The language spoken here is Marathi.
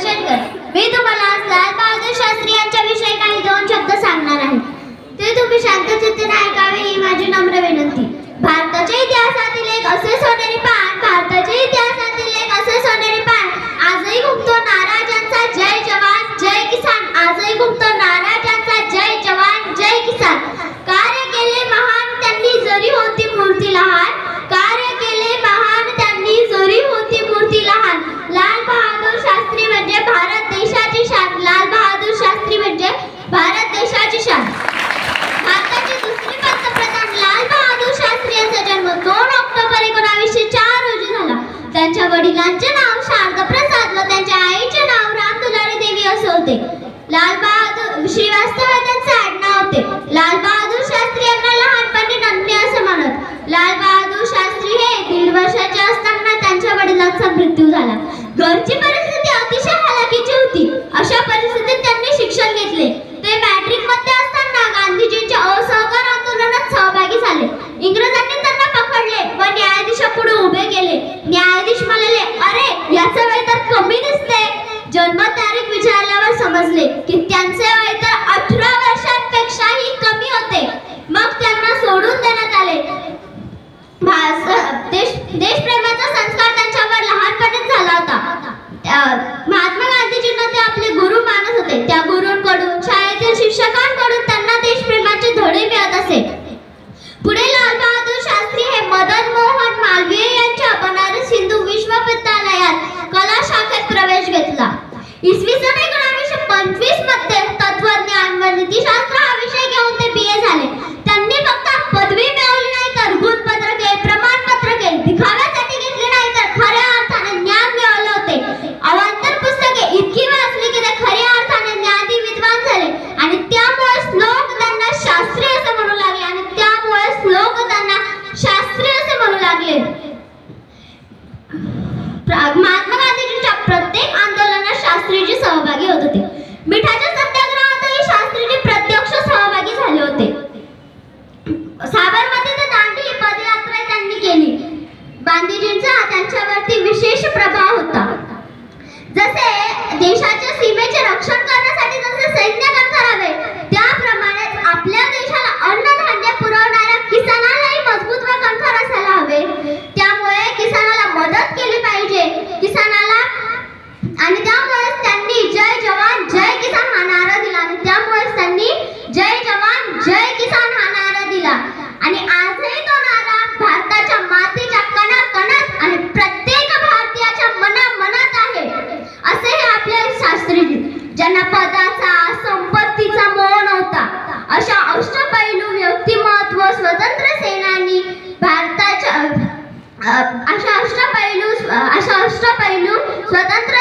शेटकर. मी तुम्हाला आज लाल बहादूर शास्त्री यांच्याविषयी काही दोन शब्द सांगणार आहे. ते तुम्ही शांतचित्ताने ऐकावे ही माझी नम्र विनंती. भारताच्या इतिहासातील एक असे सोनेरी पान, भारताच्या इतिहासातील एक असे सोनेरी पान आजही घुमतो नाराजांचा जय जवान जय किसान. आजही घुमतो नाराजांचा जय जवान जय किसान. कार्य केले महान त्यांनी जरी होती मूर्ती लहान. कार्य केले महान त्यांनी जरी होती मूर्ती लहान. लाल बहादूर शास्त्री म्हणजे भारत देशाची शान. लाल बहादूर शास्त्री म्हणजे भारत देशाची शान. भारताचे दुसरे पंतप्रधान लाल बहादूर शास्त्री यांचा जन्म 2 ऑक्टोबर 1904 रोजी झाला. त्यांच्या वडिलांचे नाव शारदा प्रसाद व त्यांच्या आईचे नाव रामदुलारी देवी असे होते. लाल बहादूर श्रीवास्तव त्यांचे आडनाव होते. लाल बहादूर शास्त्री यांना लहानपणी नन्हे असे म्हणत. लाल बहादूर शास्त्री हे 1.5 वर्षाचे असताना त्यांच्या वडिलांचा मृत्यू झाला. घरची परिस्थिती अतिशय हलाखीची होती. अशा परिस्थितीत त्यांनी शिक्षण घेतले. ते मॅट्रिक मध्ये असताना गांधीजींच्या असहकार आंदोलनात सहभागी झाले. इंग्रजांनी त्यांना पकडले व न्यायाधीशापुढे उभे केले. न्यायाधीश म्हणाले, अरे याचे वय तर कमी दिसते. जन्मतारीख विचारल्यावर समजले की त्यांचे वय तर 18 वर्षांपेक्षाही कमी होते. मग त्यांना सोडून देण्यात आले. देशप्रेमाचा संस्कार त्यांच्यावर लहानपणीच झाला होता. महात्मा गांधीजींना ते आपले गुरु मानत होते. त्या गुरूंकडून, शाळेतील शिक्षकांकडून त्यांना देशप्रेमाचे धडे मिळत असे. पुढे लाल बहादूर शास्त्री हे मदन मोहन मालवीय यांच्या बनारस हिंदू विश्वविद्यालयात कला शाखेत प्रवेश घेतला. इसवी सन 1925 मध्ये तत्वज्ञान व नीतिशास्त्र हा विषय घेऊन ते BA झाले. त्यांनी फक्त पदवी मिळवली नाही तर गुणपत्रके, प्रमाणपत्रके दिखाव्यासाठी घेतले नाही तर खऱ्या अर्थाने ज्ञान मिळवले होते. अवांतर पुस्तके इतकी वाचली की ते खऱ्या अर्थाने ज्ञानी विद्वान झाले आणि त्यामुळे लोक त्यांना शास्त्री असे म्हणू लागले. महात्मा गांधीजींच्या प्रत्येक आंदोलनात शास्त्रीजी सहभागी होत होते. मिठाच्या सत्याग्रहातही शास्त्रीजी प्रत्यक्ष सहभागी झाले होते. साबरमती ते दांडी ही पदयात्रा त्यांनी केली. गांधीजींचा त्यांच्यावरती विशेष प्रभाव होता. जसे देशाच्या सीमेचे रक्षण करण्यासाठी जसे सैन्य करावे त्याप्रमाणे आपल्या देशाला अन्नधान्य पुरवणाऱ्या किसानालाही मजबूत व कणखर असायला हवे. त्यामुळे किसानाला मदत केली पाहिजे. किसानाला आणि त्यामुळे त्यांनी जय जवान जय किसान हा नारा दिला आणि त्यामुळे त्यांनी जय जवान जय किसान हा नारा दिला. आणि आजही तो नारा भारताच्या मातीच्या कणाकणात आणि प्रत्येक भारतीयाच्या मनामनात आहे. असे हे आपले शास्त्रीजी, ज्यांना पदाचा संपत्तीचा मोह नव्हता. अशा अष्टपैलू व्यक्तिमत्व, स्वतंत्र सेनानी, भारताच्या अशा अष्टपैलू स्वतंत्र